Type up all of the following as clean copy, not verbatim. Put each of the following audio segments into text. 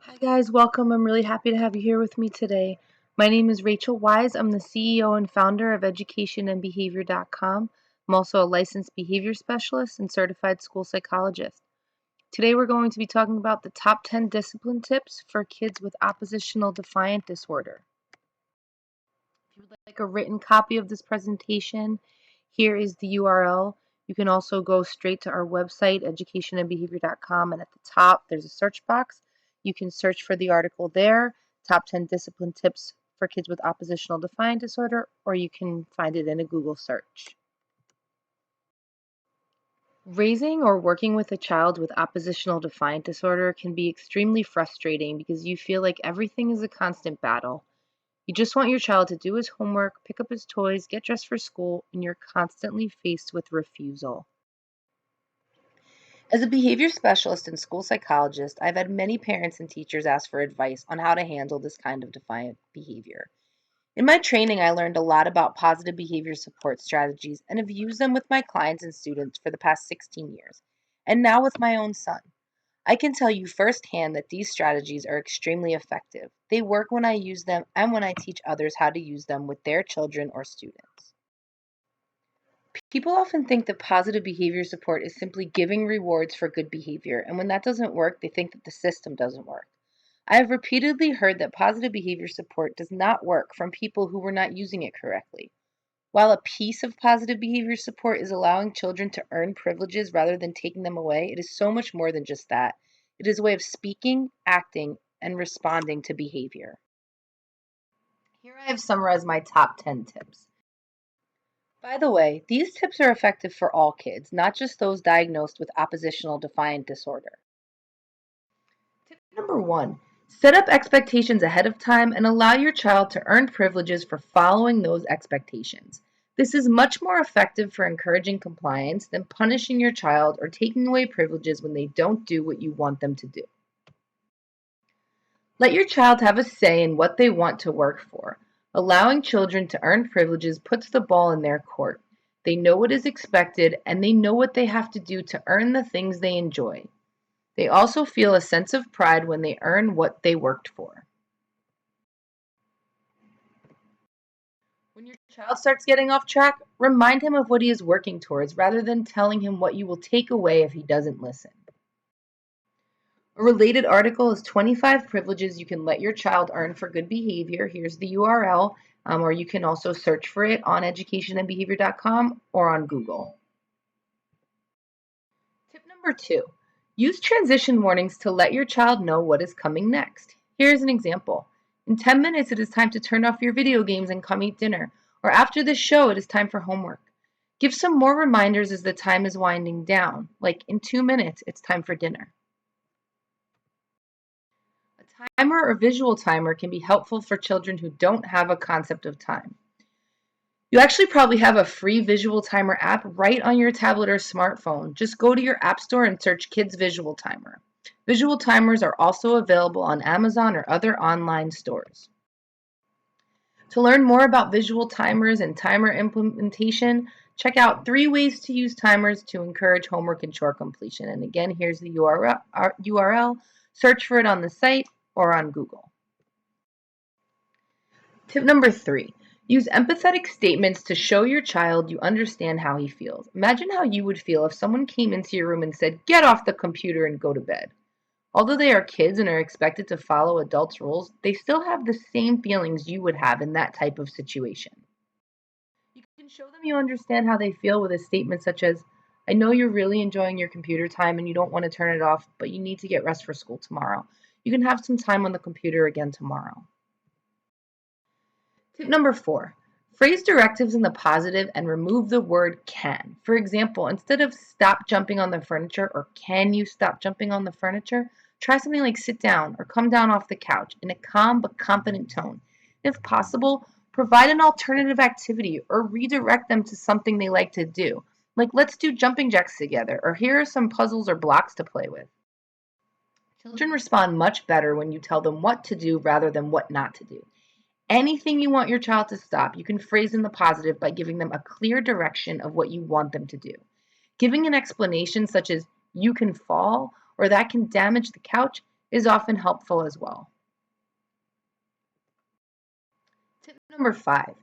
Hi guys, welcome. I'm really happy to have you here with me today. My name is Rachel Wise. I'm the CEO and founder of educationandbehavior.com. I'm also a licensed behavior specialist and certified school psychologist. Today we're going to be talking about the top 10 discipline tips for kids with oppositional defiant disorder. If you would like a written copy of this presentation, here is the URL. You can also go straight to our website, educationandbehavior.com, and at the top there's a search box. You can search for the article there, Top 10 Discipline Tips for Kids with Oppositional Defiant Disorder, or you can find it in a Google search. Raising or working with a child with oppositional defiant disorder can be extremely frustrating because you feel like everything is a constant battle. You just want your child to do his homework, pick up his toys, get dressed for school, and you're constantly faced with refusal. As a behavior specialist and school psychologist, I've had many parents and teachers ask for advice on how to handle this kind of defiant behavior. In my training, I learned a lot about positive behavior support strategies and have used them with my clients and students for the past 16 years, and now with my own son. I can tell you firsthand that these strategies are extremely effective. They work when I use them and when I teach others how to use them with their children or students. People often think that positive behavior support is simply giving rewards for good behavior, and when that doesn't work, they think that the system doesn't work. I have repeatedly heard that positive behavior support does not work from people who were not using it correctly. While a piece of positive behavior support is allowing children to earn privileges rather than taking them away, it is so much more than just that. It is a way of speaking, acting, and responding to behavior. Here I have summarized my top 10 tips. By the way, these tips are effective for all kids, not just those diagnosed with oppositional defiant disorder. Tip number 1. Set up expectations ahead of time and allow your child to earn privileges for following those expectations. This is much more effective for encouraging compliance than punishing your child or taking away privileges when they don't do what you want them to do. Let your child have a say in what they want to work for. Allowing children to earn privileges puts the ball in their court. They know what is expected and they know what they have to do to earn the things they enjoy. They also feel a sense of pride when they earn what they worked for. When your child starts getting off track, remind him of what he is working towards rather than telling him what you will take away if he doesn't listen. A related article is 25 privileges you can let your child earn for good behavior. Here's the URL, or you can also search for it on educationandbehavior.com or on Google. Tip number 2, use transition warnings to let your child know what is coming next. Here's an example. In 10 minutes, it is time to turn off your video games and come eat dinner. Or after this show, it is time for homework. Give some more reminders as the time is winding down, like in 2 minutes, it's time for dinner. A timer or visual timer can be helpful for children who don't have a concept of time. You actually probably have a free visual timer app right on your tablet or smartphone. Just go to your app store and search Kids Visual Timer. Visual timers are also available on Amazon or other online stores. To learn more about visual timers and timer implementation, check out 3 ways to use timers to encourage homework and chore completion. And again, here's the URL. Search for it on the site or on Google. Tip number 3. Use empathetic statements to show your child you understand how he feels. Imagine how you would feel if someone came into your room and said, "Get off the computer and go to bed." Although they are kids and are expected to follow adults' rules, they still have the same feelings you would have in that type of situation. You can show them you understand how they feel with a statement such as, "I know you're really enjoying your computer time and you don't want to turn it off, but you need to get rest for school tomorrow. You can have some time on the computer again tomorrow." Tip number 4, phrase directives in the positive and remove the word can. For example, instead of "stop jumping on the furniture" or "can you stop jumping on the furniture," try something like "sit down" or "come down off the couch" in a calm but confident tone. If possible, provide an alternative activity or redirect them to something they like to do, like "let's do jumping jacks together" or "here are some puzzles or blocks to play with." Children respond much better when you tell them what to do rather than what not to do. Anything you want your child to stop, you can phrase in the positive by giving them a clear direction of what you want them to do. Giving an explanation such as "you can fall" or "that can damage the couch" is often helpful as well. Tip number 5.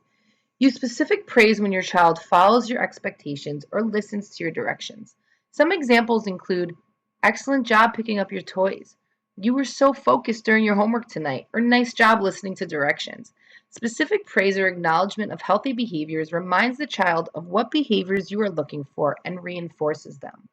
Use specific praise when your child follows your expectations or listens to your directions. Some examples include, excellent job picking up your toys. You were so focused during your homework tonight, or nice job listening to directions. Specific praise or acknowledgement of healthy behaviors reminds the child of what behaviors you are looking for and reinforces them.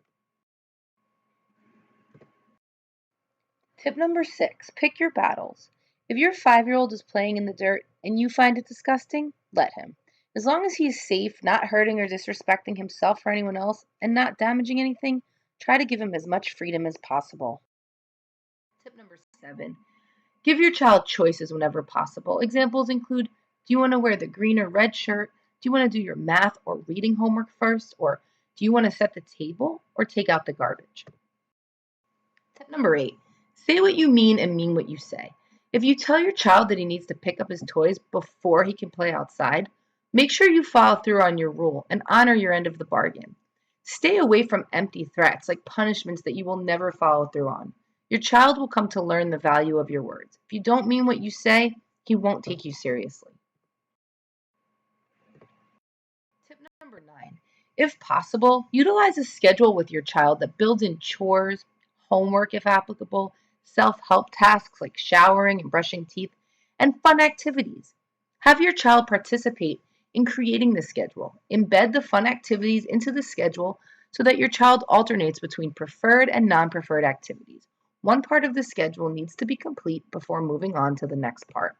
Tip number 6, pick your battles. If your 5-year-old is playing in the dirt and you find it disgusting, let him. As long as he is safe, not hurting or disrespecting himself or anyone else, and not damaging anything, try to give him as much freedom as possible. Tip number 7, give your child choices whenever possible. Examples include, do you want to wear the green or red shirt? Do you want to do your math or reading homework first? Or do you want to set the table or take out the garbage? Tip number 8, say what you mean and mean what you say. If you tell your child that he needs to pick up his toys before he can play outside, make sure you follow through on your rule and honor your end of the bargain. Stay away from empty threats like punishments that you will never follow through on. Your child will come to learn the value of your words. If you don't mean what you say, he won't take you seriously. Tip number 9. If possible, utilize a schedule with your child that builds in chores, homework if applicable, self-help tasks like showering and brushing teeth, and fun activities. Have your child participate in creating the schedule. Embed the fun activities into the schedule so that your child alternates between preferred and non-preferred activities. One part of the schedule needs to be complete before moving on to the next part.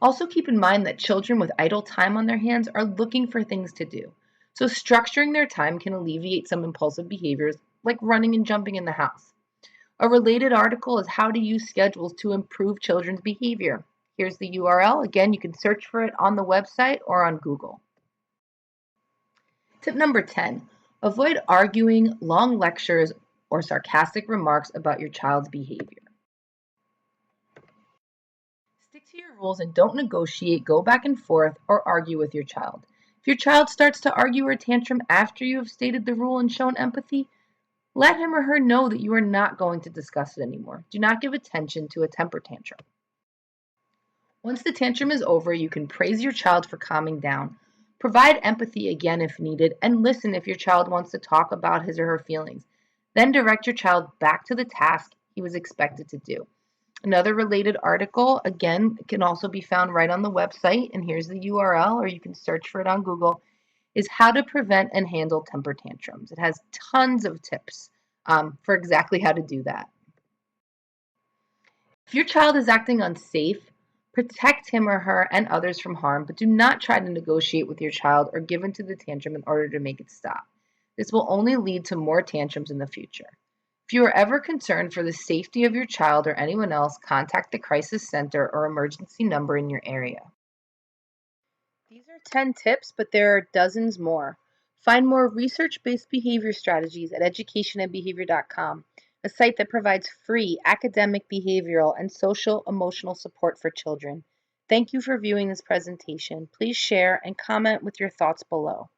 Also, keep in mind that children with idle time on their hands are looking for things to do. So, structuring their time can alleviate some impulsive behaviors like running and jumping in the house. A related article is how to use schedules to improve children's behavior. Here's the URL. Again, you can search for it on the website or on Google. Tip number 10, avoid arguing, long lectures, or sarcastic remarks about your child's behavior. Stick to your rules and don't negotiate, go back and forth, or argue with your child. If your child starts to argue or tantrum after you have stated the rule and shown empathy, let him or her know that you are not going to discuss it anymore. Do not give attention to a temper tantrum. Once the tantrum is over, you can praise your child for calming down. Provide empathy again if needed, and listen if your child wants to talk about his or her feelings. Then direct your child back to the task he was expected to do. Another related article, again, can also be found right on the website, and here's the URL, or you can search for it on Google, is How to Prevent and Handle Temper Tantrums. It has tons of tips for exactly how to do that. If your child is acting unsafe, protect him or her and others from harm, but do not try to negotiate with your child or give in to the tantrum in order to make it stop. This will only lead to more tantrums in the future. If you are ever concerned for the safety of your child or anyone else, contact the crisis center or emergency number in your area. These are 10 tips, but there are dozens more. Find more research-based behavior strategies at educationandbehavior.com, a site that provides free academic, behavioral, and social emotional support for children. Thank you for viewing this presentation. Please share and comment with your thoughts below.